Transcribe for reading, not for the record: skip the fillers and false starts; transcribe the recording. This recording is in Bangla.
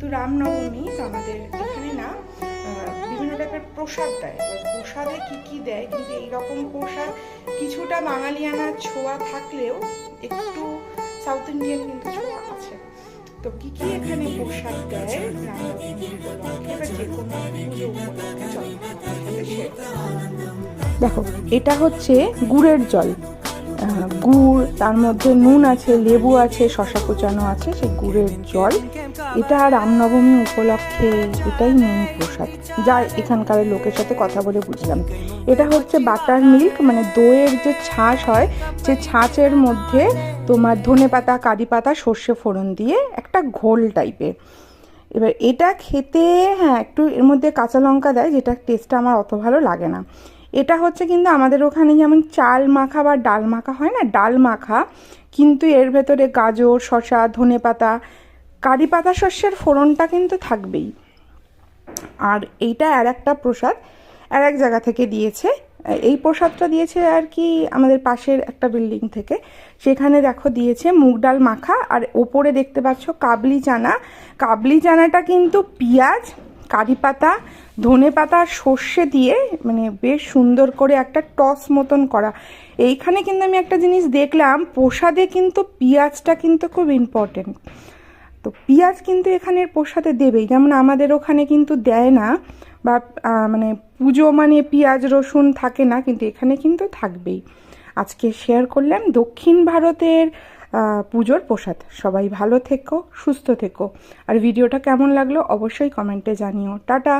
তো রামনবমী তো আমাদের এখানে না বিভিন্ন টাইপের প্রসাদ দেয়। প্রসাদে কি কি দেয়, কিন্তু এইরকম প্রসাদ কিছুটা বাঙালিয়ানার ছোঁয়া থাকলেও একটু সাউথ ইন্ডিয়ান কিন্তু ছোঁয়া আছে। তো কি কি এখানে প্রসাদ দেয় রামনবমী উপলক্ষে বা যে কোনো পুজো উপলক্ষে চল দেখো, এটা হচ্ছে গুড়ের জল। গুড়, তার মধ্যে নুন আছে, লেবু আছে, শশা কুচানো আছে, সেই গুড়ের জল। এটা রামনবমী উপলক্ষে এটাই মেন প্রসাদ, যা এখানকার লোকের সাথে কথা বলে বুঝলাম। এটা হচ্ছে বাটার মিল্ক, মানে দইয়ের যে ছাঁচ হয়, যে ছাঁচের মধ্যে তোমার ধনেপাতা, কারি পাতা, সর্ষে ফোড়ন দিয়ে একটা ঘোল টাইপের। এবার এটা খেতে হ্যাঁ একটু এর মধ্যে কাঁচা লঙ্কা দেয়, যেটা টেস্টটা আমার অত ভালো লাগে না। এটা হচ্ছে কিন্তু আমাদের ওখানে যেমন চাল মাখা বা ডাল মাখা হয় না, ডাল মাখা, কিন্তু এর ভেতরে গাজর, শসা, ধনেপাতা, কারি পাতা, শস্যের ফোড়নটা কিন্তু থাকবেই। আর এইটা আর একটা প্রসাদ আর এক জায়গা থেকে দিয়েছে। এই প্রসাদটা দিয়েছে আর কি আমাদের পাশের একটা বিল্ডিং থেকে। সেখানে দেখো দিয়েছে মুগ ডাল মাখা, আর ওপরে দেখতে পাচ্ছ কাবলি চানা। কাবলি চানাটা কিন্তু পেঁয়াজ, কারি পাতা, ধনে পাতা আর সর্ষে দিয়ে মানে বেশ সুন্দর করে একটা টস মতন করা। এইখানে কিন্তু আমি একটা জিনিস দেখলাম, প্রসাদে কিন্তু পেঁয়াজটা কিন্তু খুব ইম্পর্টেন্ট। তো পেঁয়াজ কিন্তু এখানের প্রসাদে দেবেই, যেমন আমাদের ওখানে কিন্তু দেয় না, বা মানে পুজো মানে পেঁয়াজ রসুন থাকে না, কিন্তু এখানে কিন্তু থাকবেই। আজকে শেয়ার করলাম দক্ষিণ ভারতের পুজোর প্রসাদ। সবাই ভালো থেকো, সুস্থ থেকো, আর ভিডিওটা কেমন লাগলো অবশ্যই কমেন্টে জানিও। টাটা।